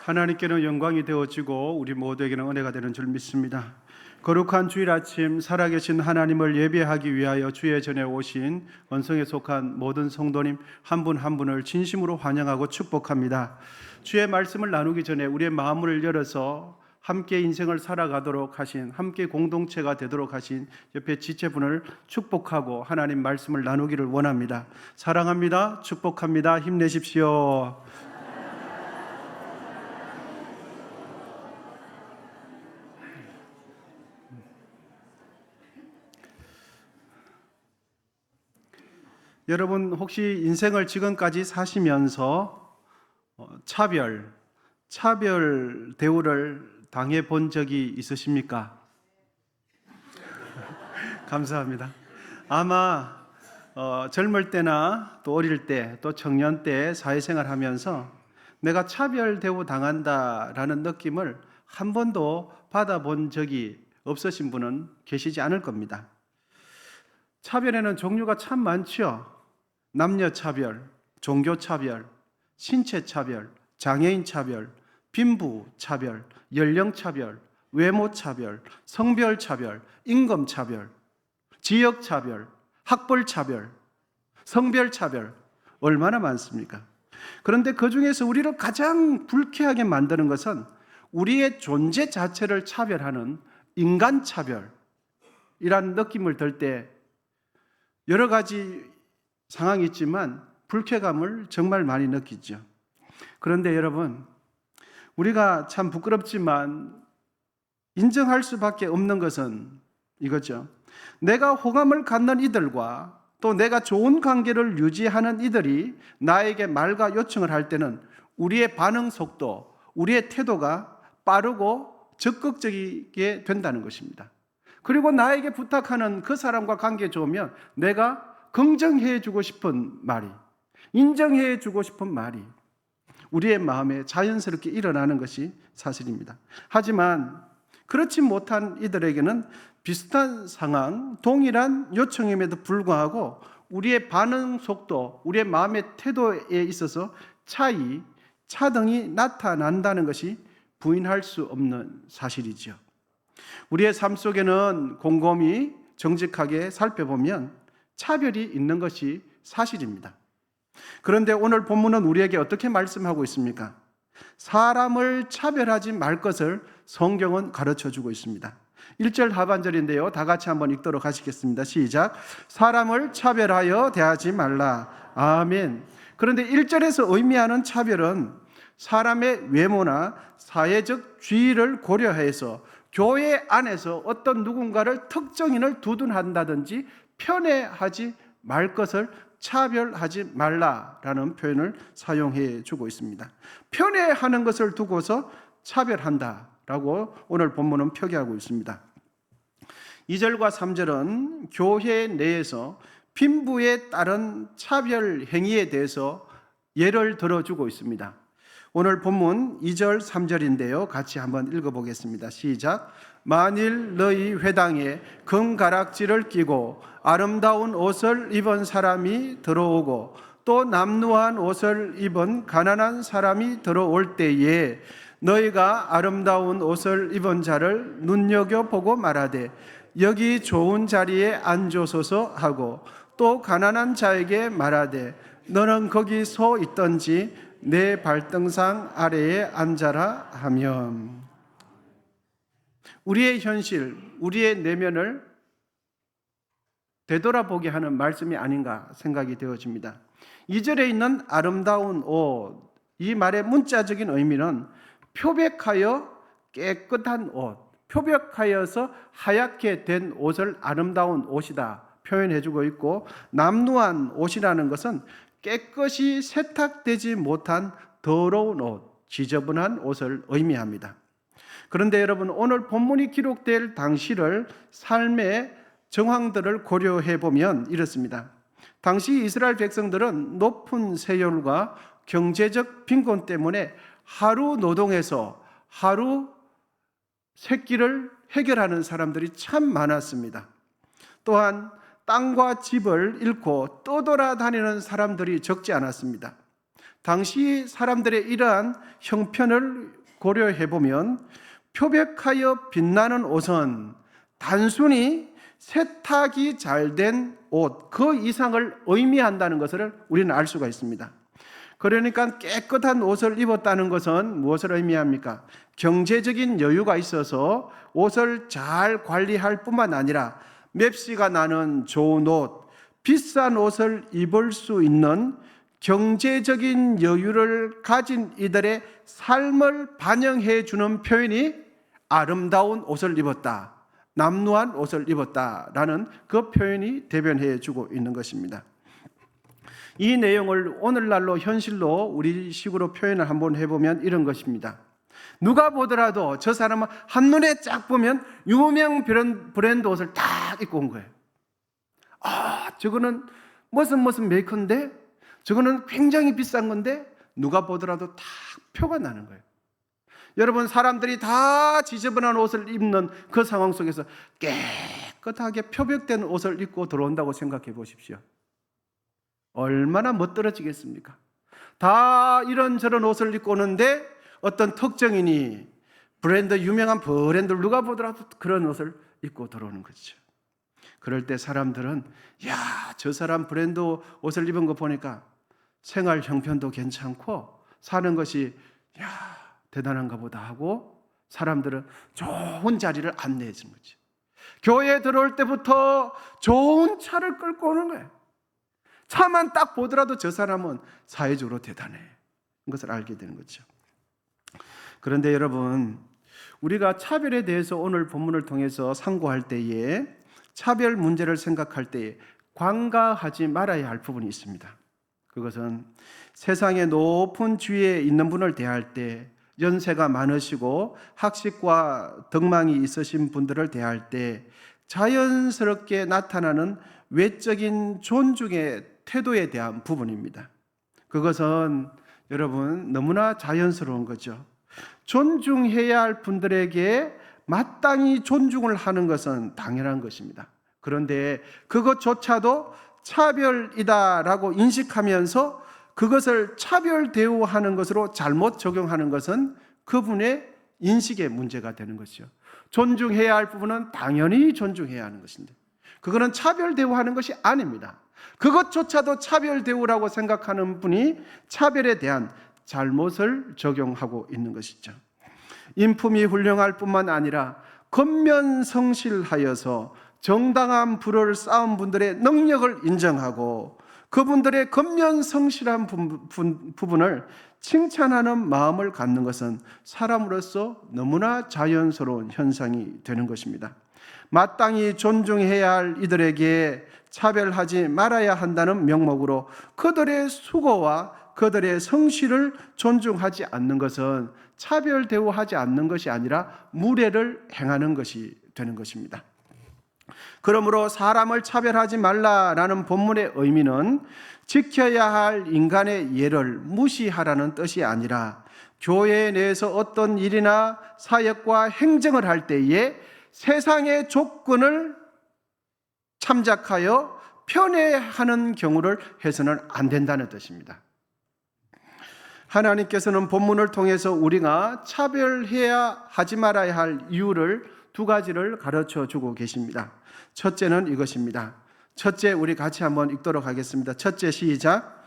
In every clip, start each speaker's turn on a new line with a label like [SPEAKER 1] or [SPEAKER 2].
[SPEAKER 1] 하나님께는 영광이 되어지고 우리 모두에게는 은혜가 되는 줄 믿습니다. 거룩한 주일 아침 살아계신 하나님을 예배하기 위하여 주의 전에 오신 원성에 속한 모든 성도님 한 분 한 분을 진심으로 환영하고 축복합니다. 주의 말씀을 나누기 전에 우리의 마음을 열어서 함께 인생을 살아가도록 하신, 함께 공동체가 되도록 하신 옆에 지체분을 축복하고 하나님 말씀을 나누기를 원합니다. 사랑합니다. 축복합니다. 힘내십시오. 여러분 혹시 인생을 지금까지 사시면서 차별 대우를 당해 본 적이 있으십니까? 감사합니다. 아마 젊을 때나 또 어릴 때 또 청년 때 사회생활 하면서 내가 차별 대우 당한다라는 느낌을 한 번도 받아본 적이 없으신 분은 계시지 않을 겁니다. 차별에는 종류가 참 많죠. 남녀 차별, 종교 차별, 신체 차별, 장애인 차별, 빈부 차별, 연령 차별, 외모 차별, 성별 차별, 임금 차별, 지역 차별, 학벌 차별, 성별 차별, 얼마나 많습니까? 그런데 그 중에서 우리를 가장 불쾌하게 만드는 것은 우리의 존재 자체를 차별하는 인간 차별이라는 느낌을 들 때 여러 가지 상황이 있지만 불쾌감을 정말 많이 느끼죠. 그런데 여러분, 우리가 참 부끄럽지만 인정할 수밖에 없는 것은 이거죠. 내가 호감을 갖는 이들과 또 내가 좋은 관계를 유지하는 이들이 나에게 말과 요청을 할 때는 우리의 반응 속도, 우리의 태도가 빠르고 적극적이게 된다는 것입니다. 그리고 나에게 부탁하는 그 사람과 관계 좋으면 내가 긍정해 주고 싶은 말이, 인정해 주고 싶은 말이 우리의 마음에 자연스럽게 일어나는 것이 사실입니다. 하지만 그렇지 못한 이들에게는 비슷한 상황, 동일한 요청임에도 불구하고 우리의 반응 속도, 우리의 마음의 태도에 있어서 차등이 나타난다는 것이 부인할 수 없는 사실이죠. 우리의 삶 속에는 곰곰이 정직하게 살펴보면 차별이 있는 것이 사실입니다. 그런데 오늘 본문은 우리에게 어떻게 말씀하고 있습니까? 사람을 차별하지 말 것을 성경은 가르쳐 주고 있습니다. 1절 하반절인데요. 다 같이 한번 읽도록 하시겠습니다. 시작. 사람을 차별하여 대하지 말라. 아멘. 그런데 1절에서 의미하는 차별은 사람의 외모나 사회적 지위를 고려해서 교회 안에서 어떤 누군가를 특정인을 두둔한다든지 편애하지 말 것을 차별하지 말라라는 표현을 사용해 주고 있습니다. 편애하는 것을 두고서 차별한다라고 오늘 본문은 표기하고 있습니다. 2절과 3절은 교회 내에서 빈부에 따른 차별 행위에 대해서 예를 들어주고 있습니다. 오늘 본문 2절 3절인데요. 같이 한번 읽어보겠습니다. 시작. 만일 너희 회당에 금가락지를 끼고 아름다운 옷을 입은 사람이 들어오고 또 남루한 옷을 입은 가난한 사람이 들어올 때에 너희가 아름다운 옷을 입은 자를 눈여겨보고 말하되 여기 좋은 자리에 앉으소서 하고 또 가난한 자에게 말하되 너는 거기 서 있던지 내 발등상 아래에 앉아라 하면 우리의 현실, 우리의 내면을 되돌아보게 하는 말씀이 아닌가 생각이 되어집니다. 2절에 있는 아름다운 옷, 이 말의 문자적인 의미는 표백하여 깨끗한 옷, 표백하여서 하얗게 된 옷을 아름다운 옷이다 표현해주고 있고, 남루한 옷이라는 것은 깨끗이 세탁되지 못한 더러운 옷, 지저분한 옷을 의미합니다. 그런데 여러분, 오늘 본문이 기록될 당시를 삶의 정황들을 고려해 보면 이렇습니다. 당시 이스라엘 백성들은 높은 세율과 경제적 빈곤 때문에 하루 노동해서 하루 생계를 해결하는 사람들이 참 많았습니다. 또한 땅과 집을 잃고 떠돌아다니는 사람들이 적지 않았습니다. 당시 사람들의 이러한 형편을 고려해 보면 표백하여 빛나는 옷은 단순히 세탁이 잘 된 옷, 그 이상을 의미한다는 것을 우리는 알 수가 있습니다. 그러니까 깨끗한 옷을 입었다는 것은 무엇을 의미합니까? 경제적인 여유가 있어서 옷을 잘 관리할 뿐만 아니라 맵시가 나는 좋은 옷, 비싼 옷을 입을 수 있는 경제적인 여유를 가진 이들의 삶을 반영해 주는 표현이 아름다운 옷을 입었다, 남루한 옷을 입었다라는 그 표현이 대변해 주고 있는 것입니다. 이 내용을 오늘날로 현실로 우리 식으로 표현을 한번 해보면 이런 것입니다. 누가 보더라도 저 사람은 한눈에 쫙 보면 유명 브랜드 옷을 딱 입고 온 거예요. 저거는 무슨 메이커인데, 저거는 굉장히 비싼 건데, 누가 보더라도 딱 표가 나는 거예요. 여러분, 사람들이 다 지저분한 옷을 입는 그 상황 속에서 깨끗하게 표백된 옷을 입고 들어온다고 생각해 보십시오. 얼마나 멋들어지겠습니까? 다 이런저런 옷을 입고 오는데 어떤 특정인이 유명한 브랜드를 누가 보더라도 그런 옷을 입고 들어오는 거죠. 그럴 때 사람들은 저 사람 브랜드 옷을 입은 거 보니까 생활 형편도 괜찮고 사는 것이 대단한가 보다 하고 사람들은 좋은 자리를 안내해 주는 거죠. 교회에 들어올 때부터 좋은 차를 끌고 오는 거예요. 차만 딱 보더라도 저 사람은 사회적으로 대단해, 이것을 알게 되는 거죠. 그런데 여러분, 우리가 차별에 대해서 오늘 본문을 통해서 상고할 때에, 차별 문제를 생각할 때에 관가하지 말아야 할 부분이 있습니다. 그것은 세상의 높은 지위에 있는 분을 대할 때, 연세가 많으시고 학식과 덕망이 있으신 분들을 대할 때 자연스럽게 나타나는 외적인 존중의 태도에 대한 부분입니다. 그것은 여러분 너무나 자연스러운 거죠. 존중해야 할 분들에게 마땅히 존중을 하는 것은 당연한 것입니다. 그런데 그것조차도 차별이다라고 인식하면서 그것을 차별 대우하는 것으로 잘못 적용하는 것은 그분의 인식의 문제가 되는 것이죠. 존중해야 할 부분은 당연히 존중해야 하는 것인데 그거는 차별 대우하는 것이 아닙니다. 그것조차도 차별 대우라고 생각하는 분이 차별에 대한 잘못을 적용하고 있는 것이죠. 인품이 훌륭할 뿐만 아니라 건면성실하여서 정당한 부를 쌓은 분들의 능력을 인정하고 그분들의 건면성실한 부분을 칭찬하는 마음을 갖는 것은 사람으로서 너무나 자연스러운 현상이 되는 것입니다. 마땅히 존중해야 할 이들에게 차별하지 말아야 한다는 명목으로 그들의 수고와 그들의 성실을 존중하지 않는 것은 차별 대우하지 않는 것이 아니라 무례를 행하는 것이 되는 것입니다. 그러므로 사람을 차별하지 말라라는 본문의 의미는 지켜야 할 인간의 예를 무시하라는 뜻이 아니라 교회 내에서 어떤 일이나 사역과 행정을 할 때에 세상의 조건을 참작하여 편애하는 경우를 해서는 안 된다는 뜻입니다. 하나님께서는 본문을 통해서 우리가 차별해야 하지 말아야 할 이유를 두 가지를 가르쳐 주고 계십니다. 첫째는 이것입니다. 첫째, 우리 같이 한번 읽도록 하겠습니다. 첫째, 시작.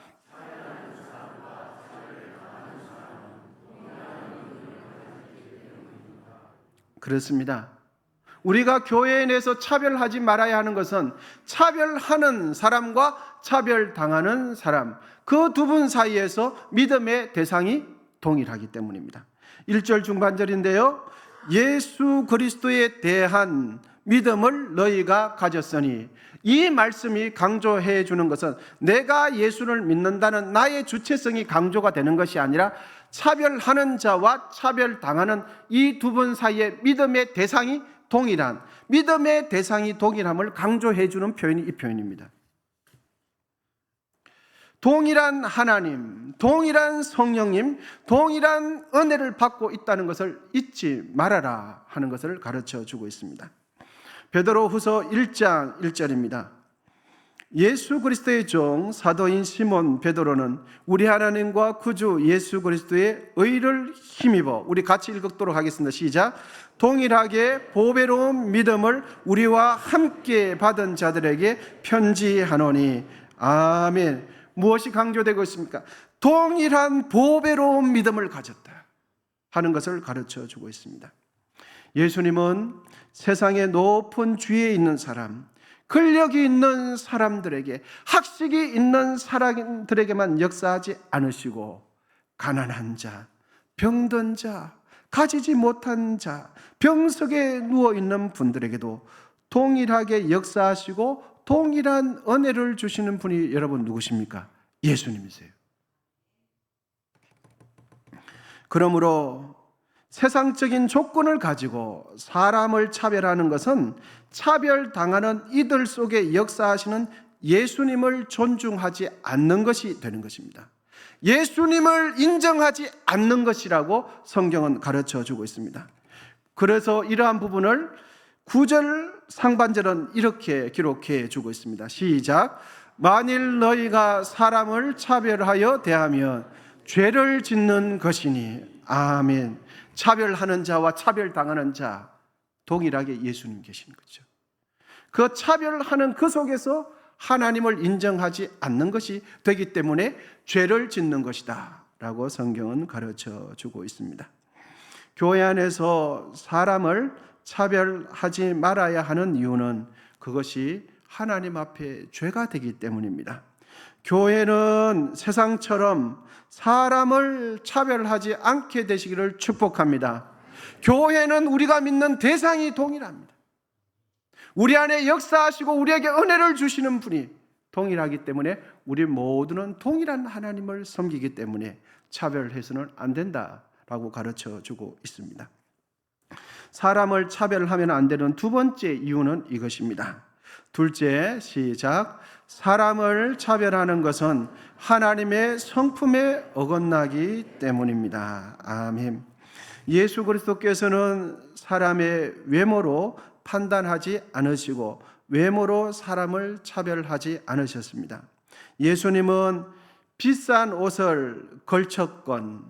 [SPEAKER 1] 그렇습니다. 우리가 교회에 내서 차별하지 말아야 하는 것은 차별하는 사람과 차별당하는 사람, 그 두 분 사이에서 믿음의 대상이 동일하기 때문입니다. 1절 중반절인데요. 예수 그리스도에 대한 믿음을 너희가 가졌으니, 이 말씀이 강조해 주는 것은 내가 예수를 믿는다는 나의 주체성이 강조가 되는 것이 아니라 차별하는 자와 차별당하는 이 두 분 사이의 믿음의 대상이 동일한, 믿음의 대상이 동일함을 강조해 주는 표현이 이 표현입니다. 동일한 하나님, 동일한 성령님, 동일한 은혜를 받고 있다는 것을 잊지 말아라 하는 것을 가르쳐 주고 있습니다. 베드로후서 1장 1절입니다. 예수 그리스도의 종 사도인 시몬 베드로는 우리 하나님과 구주 예수 그리스도의 의를 힘입어, 우리 같이 읽도록 하겠습니다. 시작. 동일하게 보배로운 믿음을 우리와 함께 받은 자들에게 편지하노니. 아멘. 무엇이 강조되고 있습니까? 동일한 보배로운 믿음을 가졌다 하는 것을 가르쳐 주고 있습니다. 예수님은 세상의 높은 지위에 있는 사람, 권력이 있는 사람들에게, 학식이 있는 사람들에게만 역사하지 않으시고 가난한 자, 병든 자, 가지지 못한 자, 병석에 누워있는 분들에게도 동일하게 역사하시고 동일한 은혜를 주시는 분이 여러분 누구십니까? 예수님이세요. 그러므로 세상적인 조건을 가지고 사람을 차별하는 것은 차별당하는 이들 속에 역사하시는 예수님을 존중하지 않는 것이 되는 것입니다. 예수님을 인정하지 않는 것이라고 성경은 가르쳐 주고 있습니다. 그래서 이러한 부분을 9절 상반절은 이렇게 기록해 주고 있습니다. 시작. 만일 너희가 사람을 차별하여 대하면 죄를 짓는 것이니. 아멘. 차별하는 자와 차별당하는 자 동일하게 예수님 계신 거죠. 그 차별하는 그 속에서 하나님을 인정하지 않는 것이 되기 때문에 죄를 짓는 것이다 라고 성경은 가르쳐 주고 있습니다. 교회 안에서 사람을 차별하지 말아야 하는 이유는 그것이 하나님 앞에 죄가 되기 때문입니다. 교회는 세상처럼 사람을 차별하지 않게 되시기를 축복합니다. 교회는 우리가 믿는 대상이 동일합니다. 우리 안에 역사하시고 우리에게 은혜를 주시는 분이 동일하기 때문에 우리 모두는 동일한 하나님을 섬기기 때문에 차별해서는 안 된다라고 가르쳐 주고 있습니다. 사람을 차별하면 안 되는 두 번째 이유는 이것입니다. 둘째, 시작. 사람을 차별하는 것은 하나님의 성품에 어긋나기 때문입니다. 아멘. 예수 그리스도께서는 사람의 외모로 판단하지 않으시고 외모로 사람을 차별하지 않으셨습니다. 예수님은 비싼 옷을 걸쳤건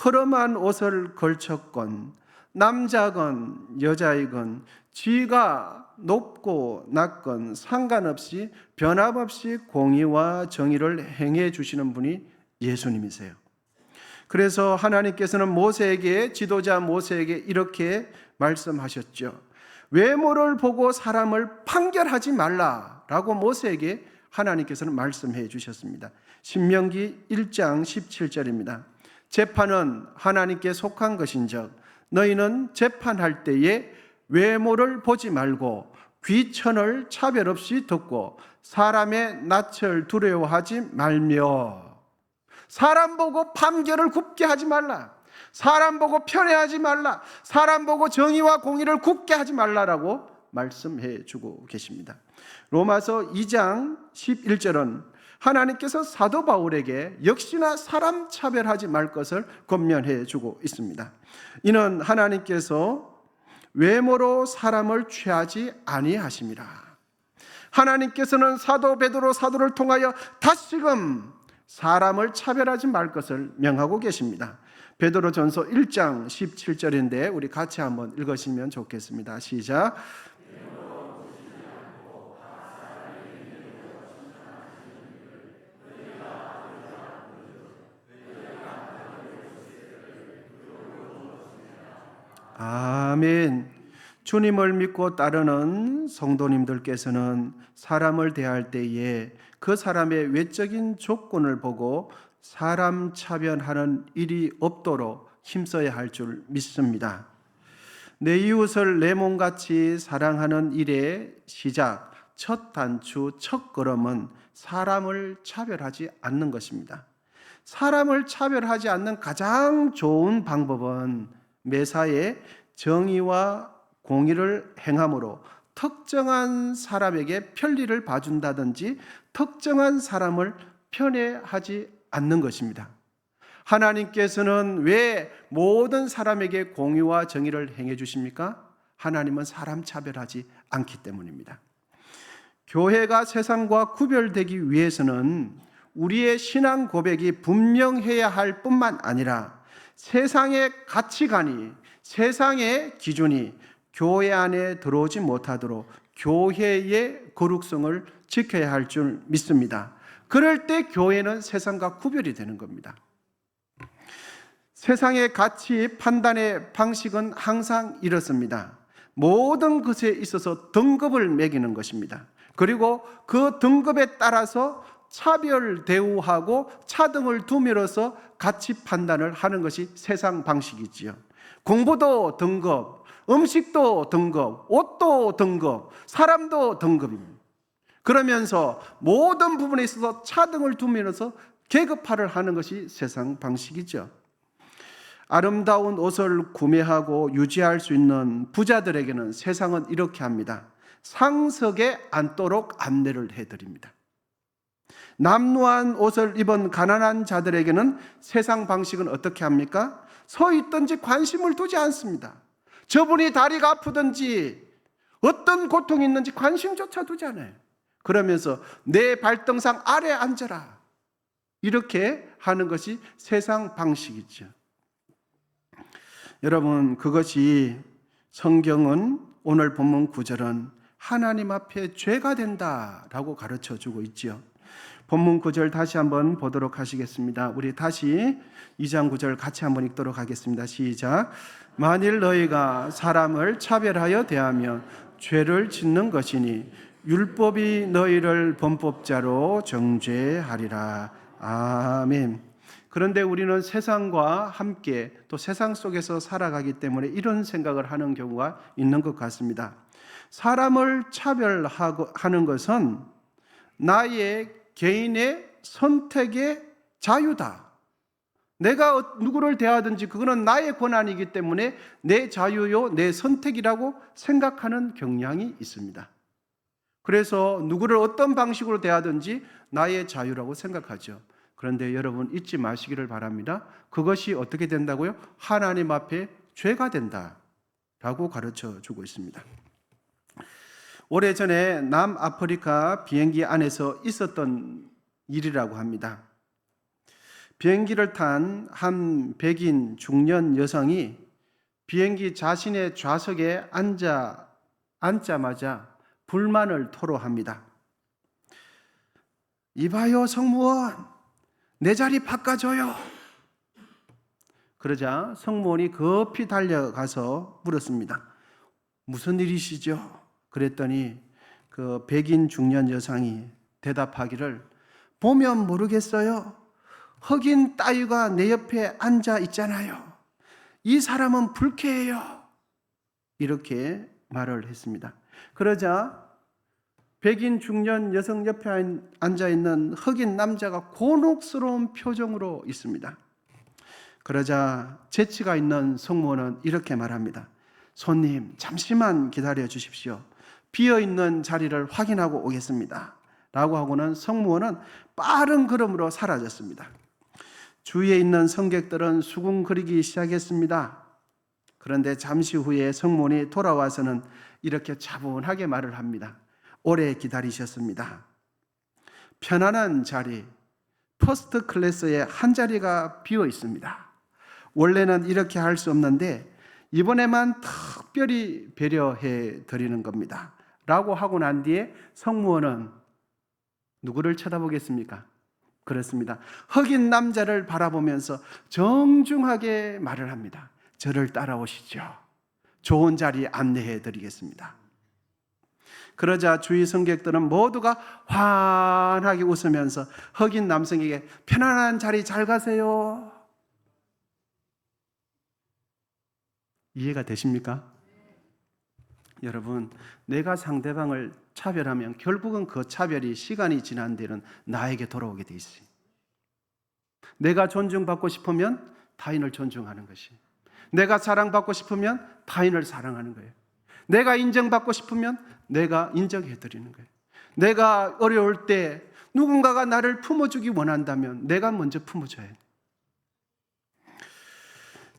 [SPEAKER 1] 허름한 옷을 걸쳤건 남자건 여자이건 지위가 높고 낮건 상관없이 변함없이 공의와 정의를 행해 주시는 분이 예수님이세요. 그래서 하나님께서는 모세에게, 지도자 모세에게 이렇게 말씀하셨죠. 외모를 보고 사람을 판결하지 말라라고 모세에게 하나님께서는 말씀해 주셨습니다. 신명기 1장 17절입니다. 재판은 하나님께 속한 것인즉 너희는 재판할 때에 외모를 보지 말고 귀천을 차별 없이 듣고 사람의 낯을 두려워하지 말며. 사람 보고 판결을 굽게 하지 말라. 사람 보고 편애하지 말라. 사람 보고 정의와 공의를 굽게 하지 말라라고 말씀해 주고 계십니다. 로마서 2장 11절은 하나님께서 사도 바울에게 역시나 사람 차별하지 말 것을 권면해 주고 있습니다. 이는 하나님께서 외모로 사람을 취하지 아니하심이라. 하나님께서는 사도 베드로 사도를 통하여 다시금 사람을 차별하지 말 것을 명하고 계십니다. 베드로전서 1장 17절인데 우리 같이 한번 읽으시면 좋겠습니다. 시작. 아멘. 주님을 믿고 따르는 성도님들께서는 사람을 대할 때에 그 사람의 외적인 조건을 보고 사람 차별하는 일이 없도록 힘써야 할 줄 믿습니다. 내 이웃을 내 몸같이 사랑하는 일의 시작, 첫 단추, 첫 걸음은 사람을 차별하지 않는 것입니다. 사람을 차별하지 않는 가장 좋은 방법은 매사에 정의와 공의를 행함으로 특정한 사람에게 편리를 봐준다든지 특정한 사람을 편애하지 않는 것입니다. 하나님께서는 왜 모든 사람에게 공의와 정의를 행해 주십니까? 하나님은 사람 차별하지 않기 때문입니다. 교회가 세상과 구별되기 위해서는 우리의 신앙 고백이 분명해야 할 뿐만 아니라 세상의 가치관이, 세상의 기준이 교회 안에 들어오지 못하도록 교회의 거룩성을 지켜야 할 줄 믿습니다. 그럴 때 교회는 세상과 구별이 되는 겁니다. 세상의 가치 판단의 방식은 항상 이렇습니다. 모든 것에 있어서 등급을 매기는 것입니다. 그리고 그 등급에 따라서 차별 대우하고 차등을 두면서 가치 판단을 하는 것이 세상 방식이지요. 공부도 등급, 음식도 등급, 옷도 등급, 사람도 등급입니다. 그러면서 모든 부분에 있어서 차등을 두면서 계급화를 하는 것이 세상 방식이죠. 아름다운 옷을 구매하고 유지할 수 있는 부자들에게는 세상은 이렇게 합니다. 상석에 앉도록 안내를 해드립니다. 남루한 옷을 입은 가난한 자들에게는 세상 방식은 어떻게 합니까? 서 있든지 관심을 두지 않습니다. 저분이 다리가 아프든지 어떤 고통이 있는지 관심조차 두지 않아요. 그러면서 내 발등상 아래 앉아라. 이렇게 하는 것이 세상 방식이죠. 여러분, 그것이 성경은 오늘 본문 9절은 하나님 앞에 죄가 된다라고 가르쳐 주고 있지요. 본문 9절 다시 한번 보도록 하시겠습니다. 우리 다시 2장 9절 같이 한번 읽도록 하겠습니다. 시작. 만일 너희가 사람을 차별하여 대하면 죄를 짓는 것이니 율법이 너희를 범법자로 정죄하리라. 아멘. 그런데 우리는 세상과 함께 또 세상 속에서 살아가기 때문에 이런 생각을 하는 경우가 있는 것 같습니다. 사람을 차별하는 것은 나의 개인의 선택의 자유다. 내가 누구를 대하든지 그거는 나의 권한이기 때문에 내 자유요, 내 선택이라고 생각하는 경향이 있습니다. 그래서 누구를 어떤 방식으로 대하든지 나의 자유라고 생각하죠. 그런데 여러분 잊지 마시기를 바랍니다. 그것이 어떻게 된다고요? 하나님 앞에 죄가 된다라고 가르쳐 주고 있습니다. 오래전에 남아프리카 비행기 안에서 있었던 일이라고 합니다. 비행기를 탄 한 백인 중년 여성이 비행기 자신의 좌석에 앉자마자 불만을 토로합니다. 이봐요, 승무원, 내 자리 바꿔줘요. 그러자 승무원이 급히 달려가서 물었습니다. 무슨 일이시죠? 그랬더니 그 백인 중년 여성이 대답하기를 보면 모르겠어요. 흑인 따위가 내 옆에 앉아 있잖아요. 이 사람은 불쾌해요. 이렇게 말을 했습니다. 그러자 백인 중년 여성 옆에 앉아 있는 흑인 남자가 곤혹스러운 표정으로 있습니다. 그러자 재치가 있는 승무원은 이렇게 말합니다. 손님, 잠시만 기다려 주십시오. 비어있는 자리를 확인하고 오겠습니다. 라고 하고는 승무원은 빠른 걸음으로 사라졌습니다. 주위에 있는 승객들은 수군거리기 시작했습니다. 그런데 잠시 후에 승무원이 돌아와서는 이렇게 차분하게 말을 합니다. 오래 기다리셨습니다. 편안한 자리, 퍼스트 클래스에 한 자리가 비어 있습니다. 원래는 이렇게 할 수 없는데 이번에만 특별히 배려해 드리는 겁니다. 라고 하고 난 뒤에 승무원은 누구를 쳐다보겠습니까? 그렇습니다. 흑인 남자를 바라보면서 정중하게 말을 합니다. 저를 따라오시죠. 좋은 자리 안내해 드리겠습니다. 그러자 주위 승객들은 모두가 환하게 웃으면서 흑인 남성에게 편안한 자리 잘 가세요. 이해가 되십니까? 여러분, 내가 상대방을 차별하면 결국은 그 차별이 시간이 지난 뒤에는 나에게 돌아오게 돼 있어요. 내가 존중받고 싶으면 타인을 존중하는 것이, 내가 사랑받고 싶으면 타인을 사랑하는 거예요. 내가 인정받고 싶으면 내가 인정해 드리는 거예요. 내가 어려울 때 누군가가 나를 품어주기 원한다면 내가 먼저 품어줘야 해요.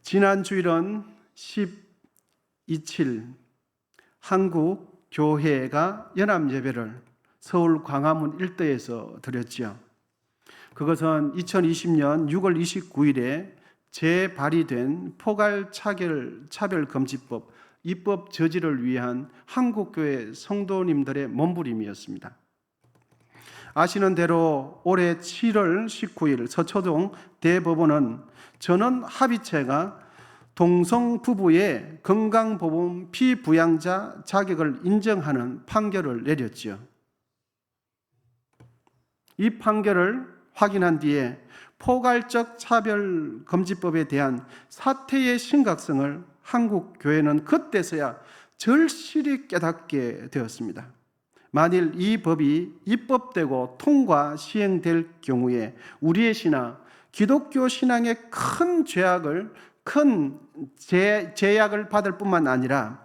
[SPEAKER 1] 지난 주일은 12.7 한국 교회가 연합 예배를 서울 광화문 일대에서 드렸지요. 그것은 2020년 6월 29일에 재발의된 포괄차별금지법 입법 저지를 위한 한국교회 성도님들의 몸부림이었습니다. 아시는 대로 올해 7월 19일 서초동 대법원은 전원 합의체가 동성 부부의 건강보험 피부양자 자격을 인정하는 판결을 내렸지요. 이 판결을 확인한 뒤에 포괄적 차별금지법에 대한 사태의 심각성을 한국 교회는 그때서야 절실히 깨닫게 되었습니다. 만일 이 법이 입법되고 통과 시행될 경우에 우리의 신앙, 기독교 신앙의 큰 제약을 받을 뿐만 아니라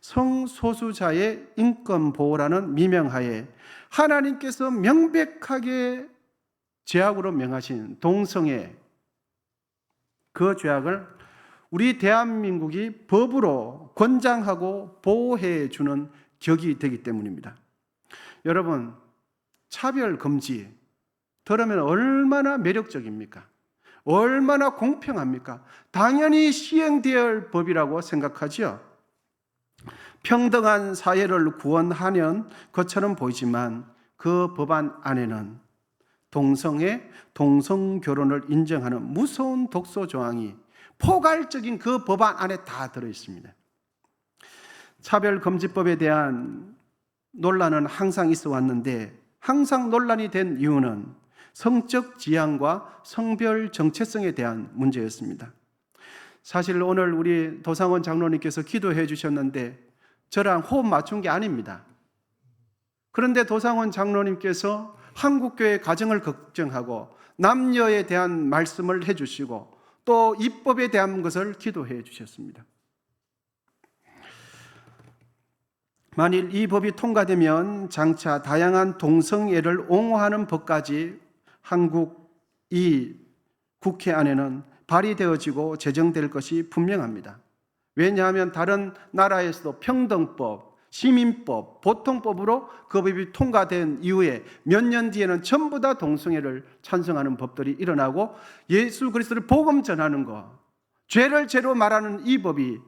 [SPEAKER 1] 성소수자의 인권 보호라는 미명하에 하나님께서 명백하게 죄악으로 명하신 동성애, 그 죄악을 우리 대한민국이 법으로 권장하고 보호해 주는 격이 되기 때문입니다. 여러분, 차별 금지 들으면 얼마나 매력적입니까? 얼마나 공평합니까? 당연히 시행되어야 할 법이라고 생각하죠. 평등한 사회를 구원하는 것처럼 보이지만 그 법안 안에는 동성애, 동성결혼을 인정하는 무서운 독소 조항이 포괄적인 그 법안 안에 다 들어있습니다. 차별금지법에 대한 논란은 항상 있어 왔는데 항상 논란이 된 이유는 성적 지향과 성별 정체성에 대한 문제였습니다. 사실 오늘 우리 도상원 장로님께서 기도해 주셨는데 저랑 호흡 맞춘 게 아닙니다. 그런데 도상원 장로님께서 한국교회 가정을 걱정하고 남녀에 대한 말씀을 해주시고 또 입법에 대한 것을 기도해 주셨습니다. 만일 이 법이 통과되면 장차 다양한 동성애를 옹호하는 법까지 한국 이 국회 안에는 발의되어지고 제정될 것이 분명합니다. 왜냐하면 다른 나라에서도 평등법, 시민법, 보통법으로 그 법이 통과된 이후에 몇 년 뒤에는 전부 다 동성애를 찬성하는 법들이 일어나고 예수 그리스도를 복음 전하는 것, 죄를 죄로 말하는 이 법이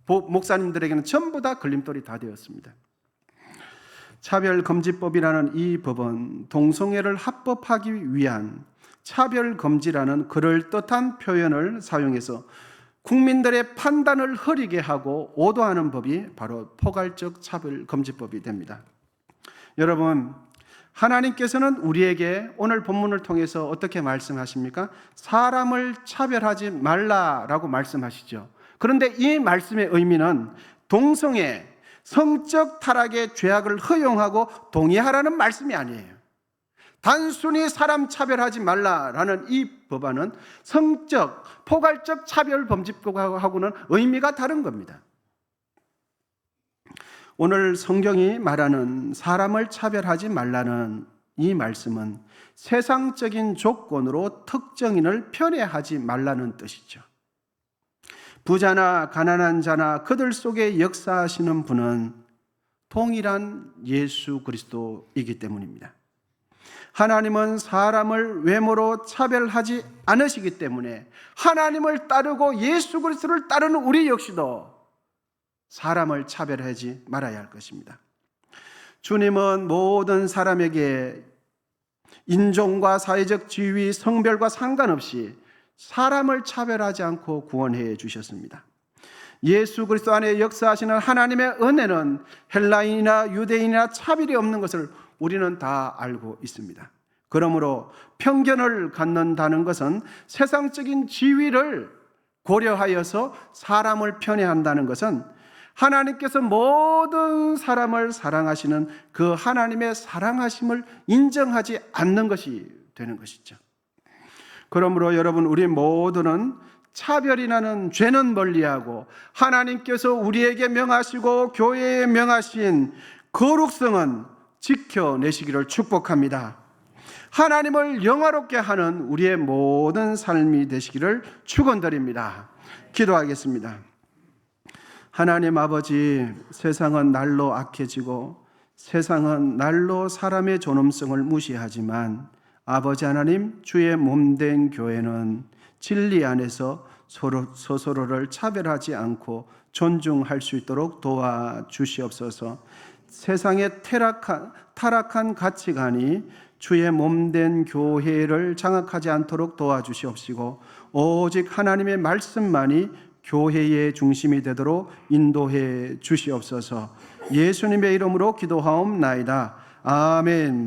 [SPEAKER 1] 목사님들에게는 전부 다 걸림돌이 다 되었습니다. 차별금지법이라는 이 법은 동성애를 합법하기 위한 차별금지라는 그럴듯한 표현을 사용해서 국민들의 판단을 흐리게 하고 오도하는 법이 바로 포괄적 차별금지법이 됩니다. 여러분, 하나님께서는 우리에게 오늘 본문을 통해서 어떻게 말씀하십니까? 사람을 차별하지 말라라고 말씀하시죠. 그런데 이 말씀의 의미는 동성애, 성적 타락의 죄악을 허용하고 동의하라는 말씀이 아니에요. 단순히 사람 차별하지 말라라는 이 법안은 성적, 포괄적 차별금지법하고는 의미가 다른 겁니다. 오늘 성경이 말하는 사람을 차별하지 말라는 이 말씀은 세상적인 조건으로 특정인을 편애하지 말라는 뜻이죠. 부자나 가난한 자나 그들 속에 역사하시는 분은 동일한 예수 그리스도이기 때문입니다. 하나님은 사람을 외모로 차별하지 않으시기 때문에 하나님을 따르고 예수 그리스도를 따르는 우리 역시도 사람을 차별하지 말아야 할 것입니다. 주님은 모든 사람에게 인종과 사회적 지위, 성별과 상관없이 사람을 차별하지 않고 구원해 주셨습니다. 예수 그리스도 안에 역사하시는 하나님의 은혜는 헬라인이나 유대인이나 차별이 없는 것을 우리는 다 알고 있습니다. 그러므로 편견을 갖는다는 것은 세상적인 지위를 고려하여서 사람을 편애한다는 것은 하나님께서 모든 사람을 사랑하시는 그 하나님의 사랑하심을 인정하지 않는 것이 되는 것이죠. 그러므로 여러분, 우리 모두는 차별이라는 죄는 멀리하고 하나님께서 우리에게 명하시고 교회에 명하신 거룩성은 지켜내시기를 축복합니다. 하나님을 영화롭게 하는 우리의 모든 삶이 되시기를 축원드립니다. 기도하겠습니다. 하나님 아버지, 세상은 날로 악해지고 세상은 날로 사람의 존엄성을 무시하지만 아버지 하나님 주의 몸된 교회는 진리 안에서 서로를 차별하지 않고 존중할 수 있도록 도와주시옵소서. 세상의 타락한 가치관이 주의 몸된 교회를 장악하지 않도록 도와주시옵시고 오직 하나님의 말씀만이 교회의 중심이 되도록 인도해 주시옵소서. 예수님의 이름으로 기도하옵나이다. 아멘.